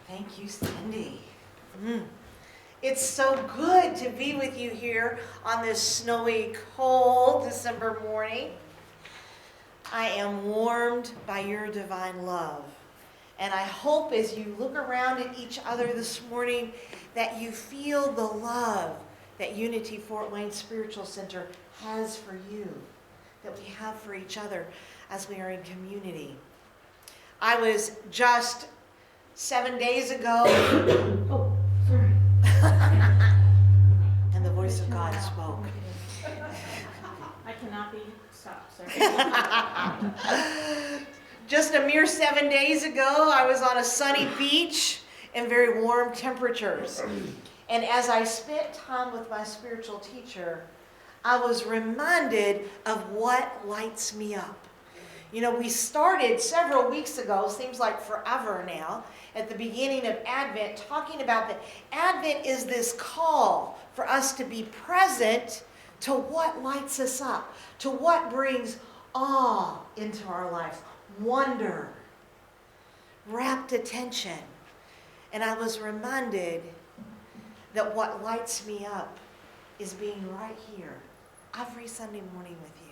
Thank you, Cindy. It's so good to be with you here on this snowy, cold December morning. I am warmed by your divine love. And I hope as you look around at each other this morning that you feel the love that Unity Fort Wayne Spiritual Center has for you, that we have for each other as we are in community. I was just 7 days ago. Oh, sorry. And the voice of God spoke. I cannot be stopped, sorry. Just a mere 7 days ago, I was on a sunny beach in very warm temperatures. And as I spent time with my spiritual teacher, I was reminded of what lights me up. You know, we started several weeks ago, seems like forever now, at the beginning of Advent, talking about that Advent is this call for us to be present to what lights us up, to what brings awe into our lives, wonder, rapt attention. And I was reminded that what lights me up is being right here every Sunday morning with you.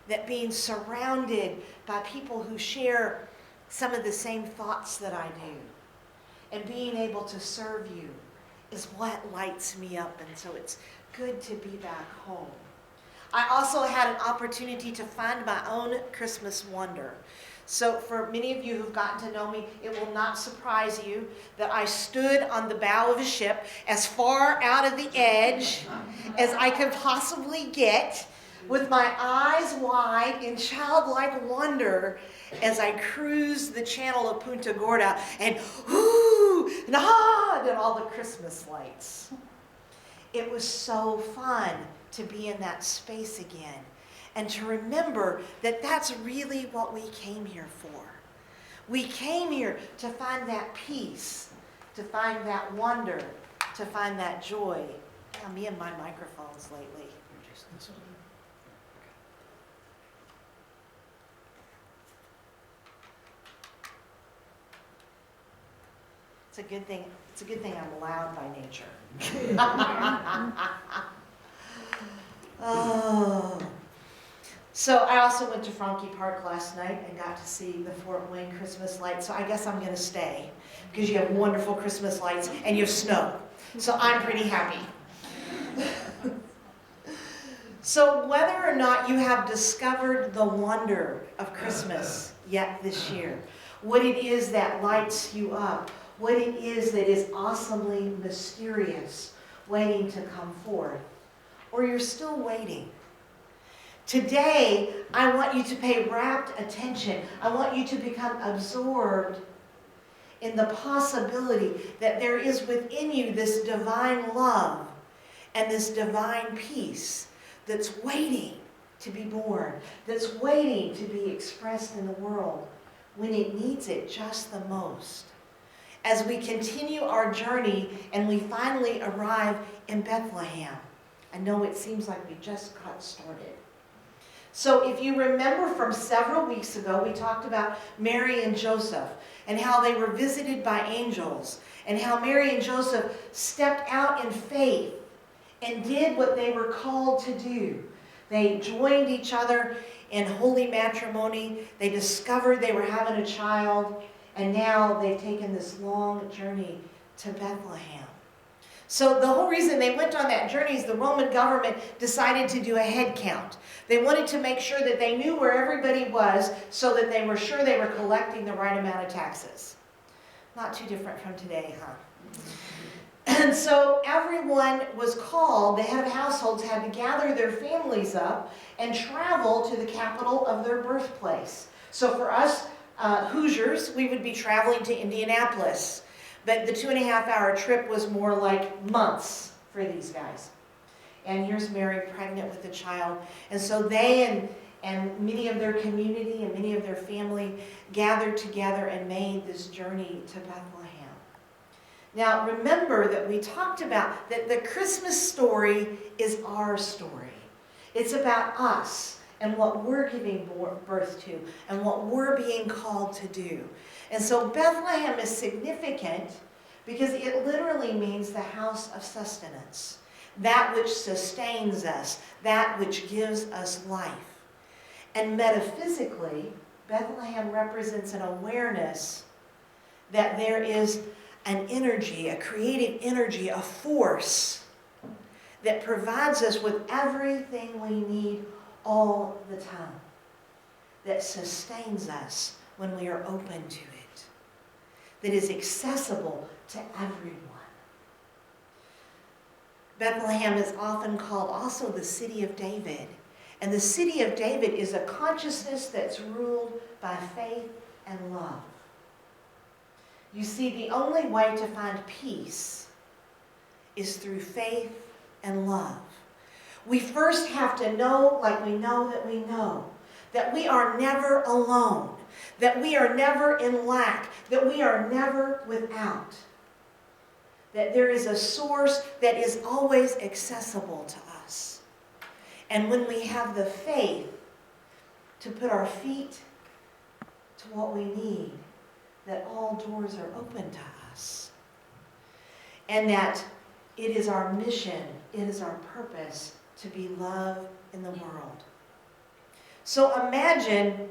That being surrounded by people who share some of the same thoughts that I do, and being able to serve you is what lights me up. And so it's good to be back home. I also had an opportunity to find my own Christmas wonder. So for many of you who've gotten to know me, it will not surprise you that I stood on the bow of a ship as far out of the edge as I could possibly get, with my eyes wide in childlike wonder as I cruised the channel of Punta Gorda and whoo and ah and all the Christmas lights. It was so fun to be in that space again and to remember that that's really what we came here for. We came here to find that peace, to find that wonder, to find that joy. Yeah, me and my microphones lately. It's a good thing. It's a good thing I'm loud by nature. Oh. So I also went to Frankie Park last night and got to see the Fort Wayne Christmas lights. So I guess I'm going to stay because you have wonderful Christmas lights and you have snow. So I'm pretty happy. So whether or not you have discovered the wonder of Christmas yet this year, what it is that lights you up, what it is that is awesomely mysterious, waiting to come forth, or you're still waiting. Today, I want you to pay rapt attention. I want you to become absorbed in the possibility that there is within you this divine love and this divine peace that's waiting to be born, that's waiting to be expressed in the world when it needs it just the most. As we continue our journey and we finally arrive in Bethlehem. I know it seems like we just got started. So if you remember from several weeks ago, we talked about Mary and Joseph and how they were visited by angels and how Mary and Joseph stepped out in faith and did what they were called to do. They joined each other in holy matrimony. They discovered they were having a child. And now they've taken this long journey to Bethlehem. So the whole reason they went on that journey is the Roman government decided to do a head count. They wanted to make sure that they knew where everybody was so that they were sure they were collecting the right amount of taxes. Not too different from today, huh? And so everyone was called, the head of households had to gather their families up and travel to the capital of their birthplace. So for us, Hoosiers, we would be traveling to Indianapolis. But the 2.5-hour trip was more like months for these guys. And here's Mary pregnant with a child. And so they and many of their community and many of their family gathered together and made this journey to Bethlehem. Now remember that we talked about that the Christmas story is our story. It's about us and what we're giving birth to and what we're being called to do. And so Bethlehem is significant because it literally means the house of sustenance, that which sustains us, that which gives us life. And metaphysically, Bethlehem represents an awareness that there is an energy, a creative energy, a force that provides us with everything we need all the time, that sustains us when we are open to it, that is accessible to everyone. Bethlehem is often called also the city of David. And the city of David is a consciousness that's ruled by faith and love. You see, the only way to find peace is through faith and love. We first have to know, like we know, that we are never alone, that we are never in lack, that we are never without, that there is a source that is always accessible to us. And when we have the faith to put our feet to what we need, that all doors are open to us. And that it is our mission, it is our purpose to be love in the world. So imagine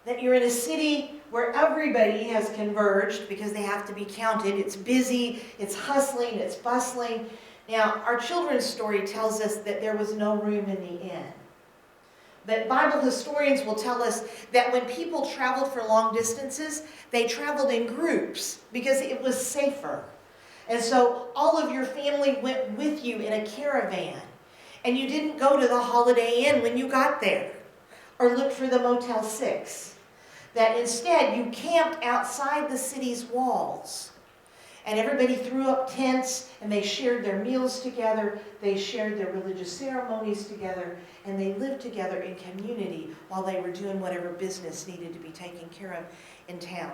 that you're in a city where everybody has converged because they have to be counted. It's busy, it's hustling, it's bustling. Now, our children's story tells us that there was no room in the inn. But Bible historians will tell us that when people traveled for long distances, they traveled in groups because it was safer. And so all of your family went with you in a caravan. And you didn't go to the Holiday Inn when you got there or look for the Motel 6. That instead you camped outside the city's walls. And everybody threw up tents and they shared their meals together. They shared their religious ceremonies together. And they lived together in community while they were doing whatever business needed to be taken care of in town.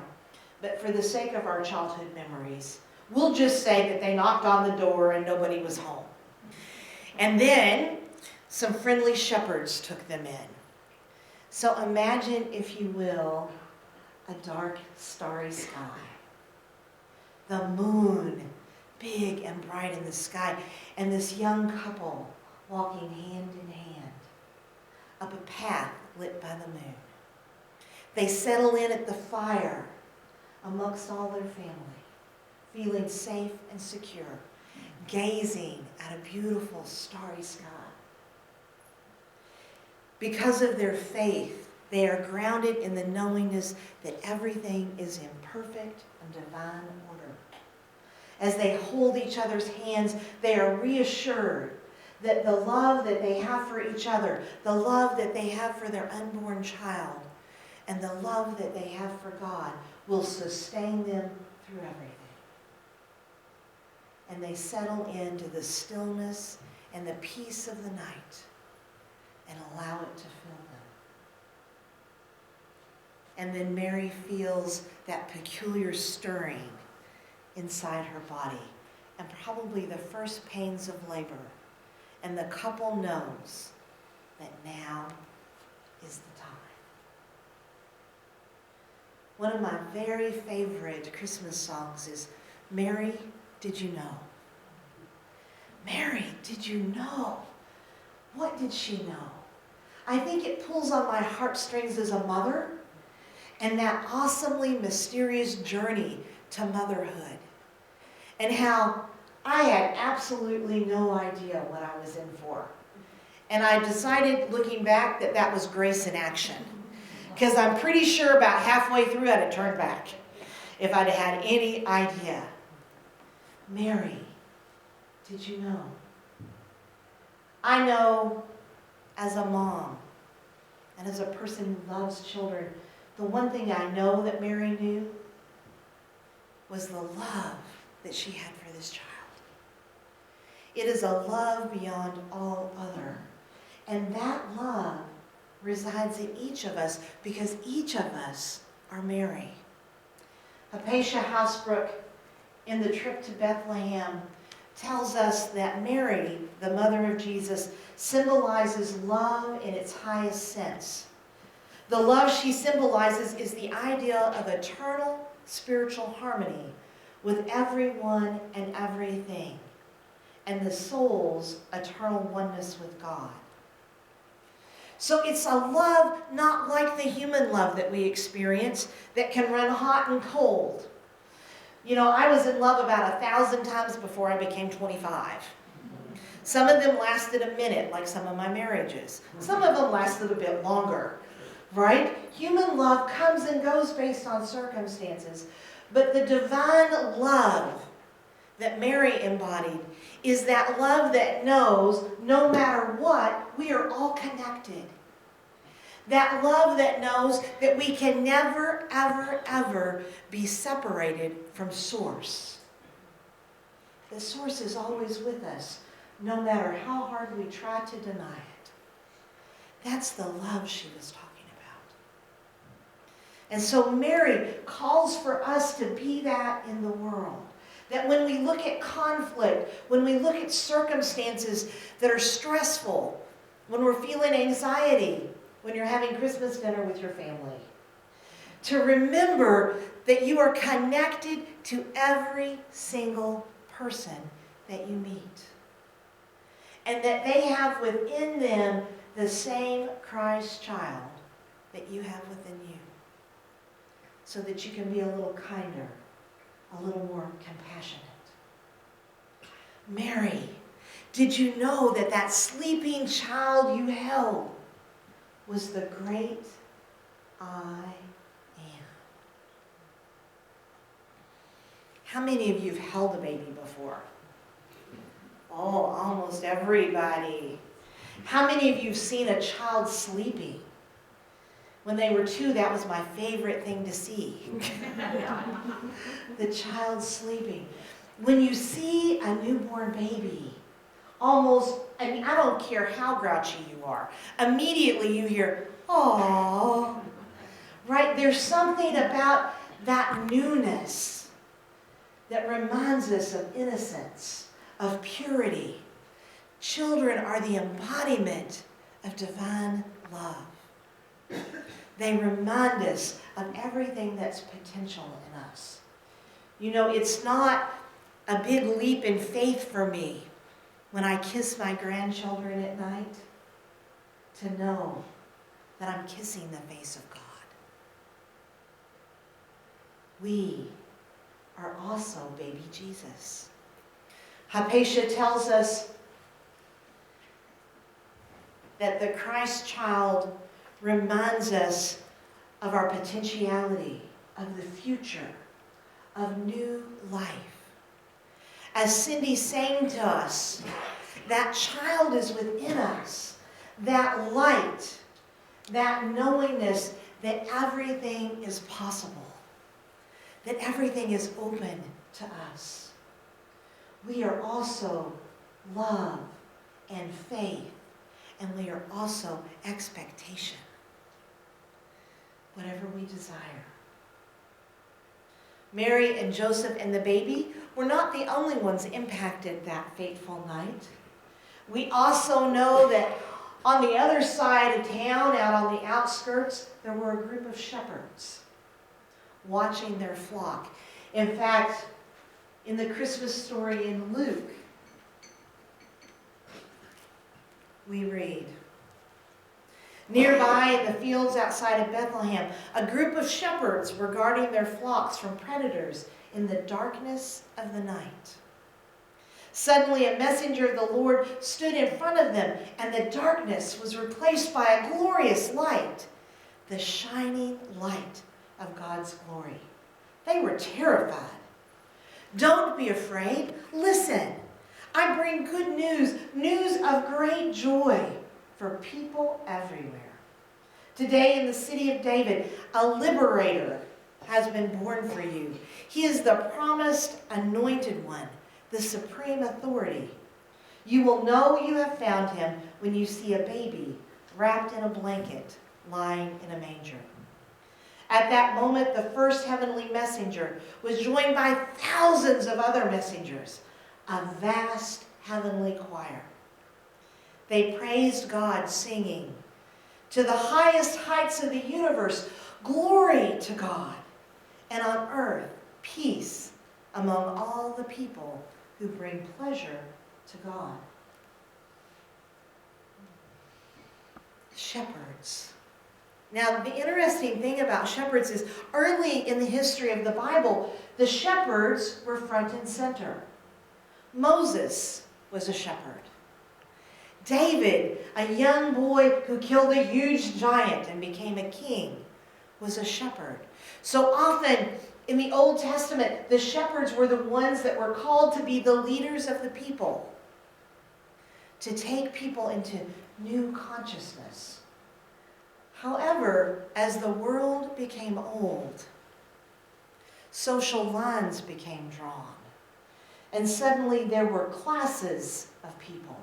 But for the sake of our childhood memories, we'll just say that they knocked on the door and nobody was home. And then some friendly shepherds took them in. So imagine, if you will, a dark, starry sky. The moon, big and bright in the sky, and this young couple walking hand in hand up a path lit by the moon. They settle in at the fire amongst all their family, feeling safe and secure, gazing at a beautiful starry sky. Because of their faith, they are grounded in the knowingness that everything is in perfect and divine order. As they hold each other's hands, they are reassured that the love that they have for each other, the love that they have for their unborn child, and the love that they have for God will sustain them through everything. And they settle into the stillness and the peace of the night and allow it to fill them. And then Mary feels that peculiar stirring inside her body and probably the first pains of labor. And the couple knows that now is the time. One of my very favorite Christmas songs is, Mary, did you know? Mary, did you know? What did she know? I think it pulls on my heartstrings as a mother and that awesomely mysterious journey to motherhood. And how I had absolutely no idea what I was in for. And I decided, looking back, that that was grace in action. Because I'm pretty sure about halfway through I'd have turned back if I'd had any idea. Mary, did you know? I know as a mom and as a person who loves children, the one thing I know that Mary knew was the love that she had for this child. It is a love beyond all other. And that love resides in each of us because each of us are Mary. Hypatia Housebrook, in the trip to Bethlehem, tells us that Mary, the mother of Jesus, symbolizes love in its highest sense. The love she symbolizes is the idea of eternal spiritual harmony with everyone and everything, and the soul's eternal oneness with God. So it's a love not like the human love that we experience that can run hot and cold. You know, I was in love about 1,000 times before I became 25. Some of them lasted a minute, like some of my marriages. Some of them lasted a bit longer, right? Human love comes and goes based on circumstances. But the divine love that Mary embodied is that love that knows no matter what, we are all connected. That love that knows that we can never, ever, ever be separated from Source. The Source is always with us, no matter how hard we try to deny it. That's the love she was talking about. And so Mary calls for us to be that in the world. That when we look at conflict, when we look at circumstances that are stressful, when we're feeling anxiety, when you're having Christmas dinner with your family, to remember that you are connected to every single person that you meet. And that they have within them the same Christ child that you have within you. So that you can be a little kinder, a little more compassionate. Mary, did you know that that sleeping child you held was the great I am? How many of you have held a baby before? Oh, almost everybody. How many of you have seen a child sleeping? When they were 2, that was my favorite thing to see. The child sleeping. When you see a newborn baby, almost, I mean, I don't care how grouchy you are, immediately you hear, "Aww." Right? There's something about that newness that reminds us of innocence, of purity. Children are the embodiment of divine love. They remind us of everything that's potential in us. You know, it's not a big leap in faith for me when I kiss my grandchildren at night to know that I'm kissing the face of God. We are also baby Jesus. Hypatia tells us that the Christ child reminds us of our potentiality, of the future, of new life. As Cindy sang to us, that child is within us, that light, that knowingness that everything is possible, that everything is open to us. We are also love and faith, and we are also expectation. Whatever we desire. Mary and Joseph and the baby were not the only ones impacted that fateful night. We also know that on the other side of town, out on the outskirts, there were a group of shepherds watching their flock. In fact, in the Christmas story in Luke, we read, nearby in the fields outside of Bethlehem, a group of shepherds were guarding their flocks from predators in the darkness of the night. Suddenly a messenger of the Lord stood in front of them, and the darkness was replaced by a glorious light, the shining light of God's glory. They were terrified. Don't be afraid. Listen, I bring good news, news of great joy for people everywhere. Today in the city of David, a liberator has been born for you. He is the promised anointed one, the supreme authority. You will know you have found him when you see a baby wrapped in a blanket lying in a manger. At that moment, the first heavenly messenger was joined by thousands of other messengers, a vast heavenly choir. They praised God, singing, "To the highest heights of the universe, glory to God, and on earth, peace among all the people who bring pleasure to God." Shepherds. Now, the interesting thing about shepherds is early in the history of the Bible, the shepherds were front and center. Moses was a shepherd. David, a young boy who killed a huge giant and became a king, was a shepherd. So often in the Old Testament, the shepherds were the ones that were called to be the leaders of the people, to take people into new consciousness. However, as the world became old, social lines became drawn, and suddenly there were classes of people.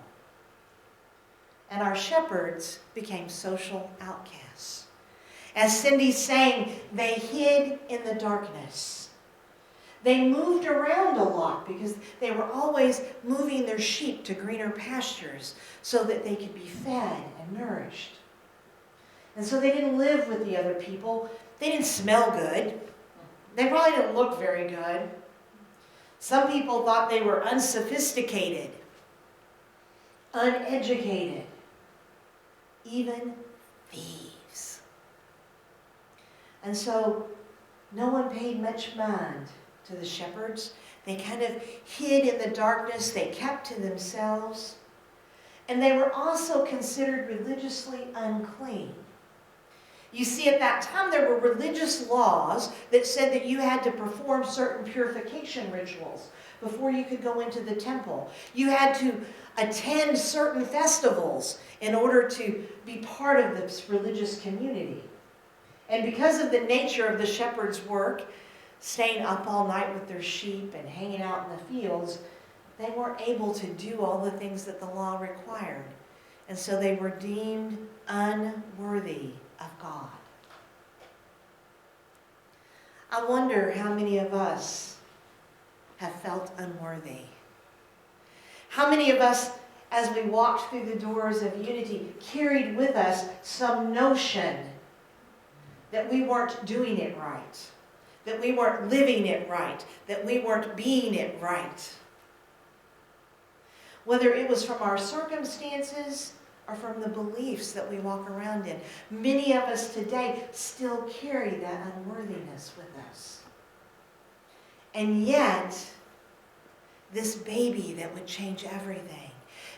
And our shepherds became social outcasts. As Cindy's saying, they hid in the darkness. They moved around a lot because they were always moving their sheep to greener pastures so that they could be fed and nourished. And so they didn't live with the other people. They didn't smell good. They probably didn't look very good. Some people thought they were unsophisticated, uneducated, even thieves. And so no one paid much mind to the shepherds. They kind of hid in the darkness. They kept to themselves. And they were also considered religiously unclean. You see, at that time, there were religious laws that said that you had to perform certain purification rituals before you could go into the temple. You had to attend certain festivals in order to be part of this religious community. And because of the nature of the shepherd's work, staying up all night with their sheep and hanging out in the fields, they weren't able to do all the things that the law required. And so they were deemed unworthy of God. I wonder how many of us have felt unworthy. How many of us, as we walked through the doors of Unity, carried with us some notion that we weren't doing it right, that we weren't living it right, that we weren't being it right. Whether it was from our circumstances or from the beliefs that we walk around in. Many of us today still carry that unworthiness with us. And yet, this baby that would change everything,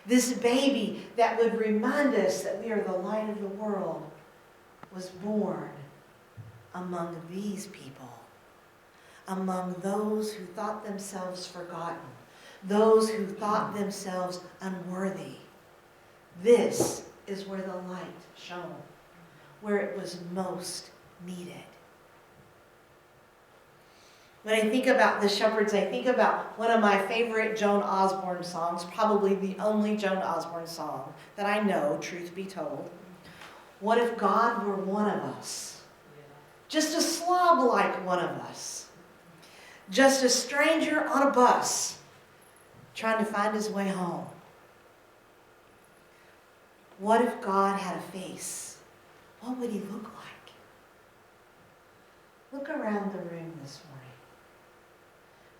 this baby that would remind us that we are the light of the world, was born among these people, among those who thought themselves forgotten, those who thought themselves unworthy. This is where the light shone, where it was most needed. When I think about the shepherds, I think about one of my favorite Joan Osborne songs, probably the only Joan Osborne song that I know, truth be told. What if God were one of us? Just a slob like one of us. Just a stranger on a bus trying to find his way home. What if God had a face? What would he look like? Look around the room this morning.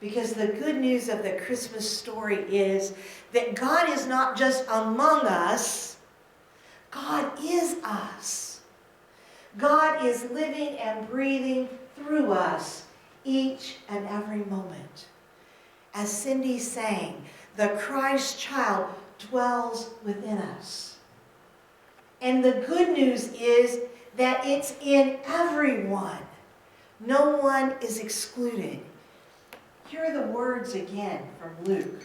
Because the good news of the Christmas story is that God is not just among us, God is us. God is living and breathing through us each and every moment. As Cindy sang, the Christ child dwells within us. And the good news is that it's in everyone. No one is excluded. Here are the words again from Luke.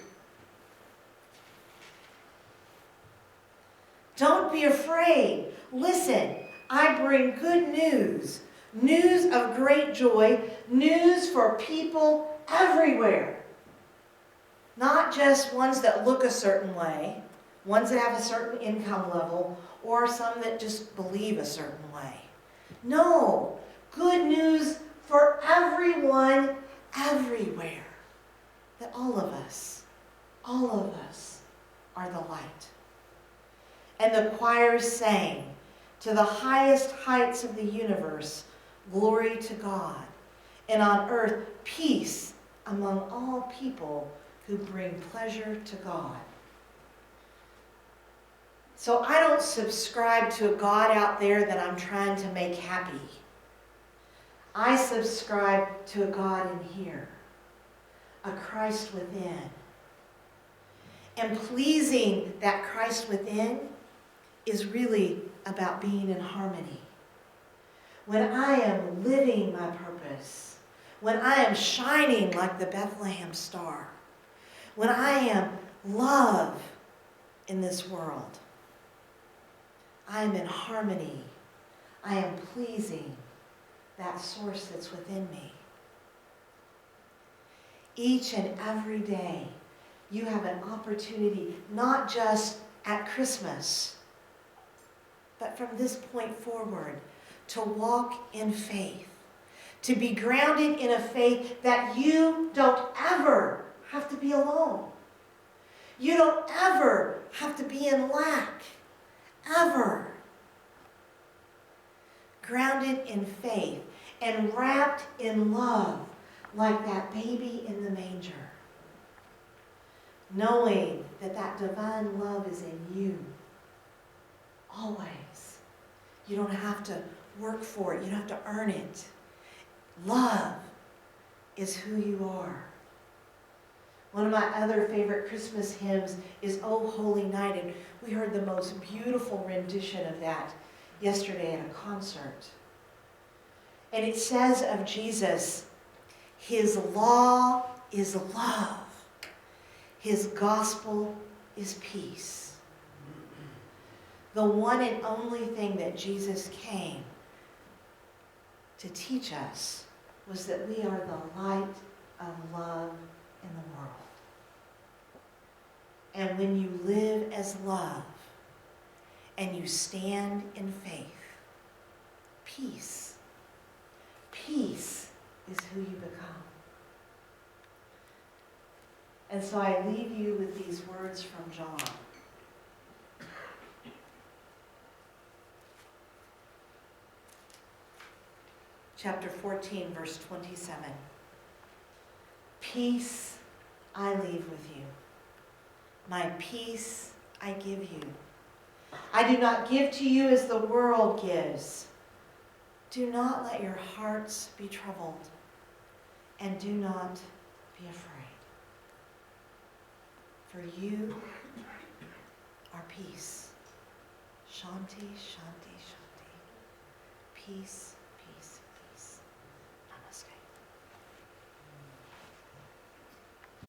Don't be afraid. Listen, I bring good news. News of great joy. News for people everywhere. Not just ones that look a certain way, ones that have a certain income level, or some that just believe a certain way. No, good news for everyone, everywhere. That all of us All of us are the light. And the choir sang, to the highest heights of the universe, glory to God, and on earth peace among all people who bring pleasure to God. So I don't subscribe to a God out there that I'm trying to make happy. I subscribe to a God in here, a Christ within. And pleasing that Christ within is really about being in harmony. When I am living my purpose, when I am shining like the Bethlehem star, when I am love in this world, I am in harmony. I am pleasing that source that's within me. Each and every day, you have an opportunity, not just at Christmas, but from this point forward, to walk in faith, to be grounded in a faith that you don't ever have to be alone. You don't ever have to be in lack, ever. Grounded in faith and wrapped in love like that baby in the manger. Knowing that that divine love is in you. Always. You don't have to work for it. You don't have to earn it. Love is who you are. One of my other favorite Christmas hymns is "O Holy Night," and we heard the most beautiful rendition of that yesterday at a concert. And it says of Jesus, his law is love. His gospel is peace. The one and only thing that Jesus came to teach us was that we are the light of love in the world. And when you live as love and you stand in faith, peace is who you become. And so I leave you with these words from John. Chapter 14, verse 27. Peace I leave with you. My peace I give you. I do not give to you as the world gives. Do not let your hearts be troubled, and do not be afraid. For you are peace. Shanti, shanti, shanti. Peace.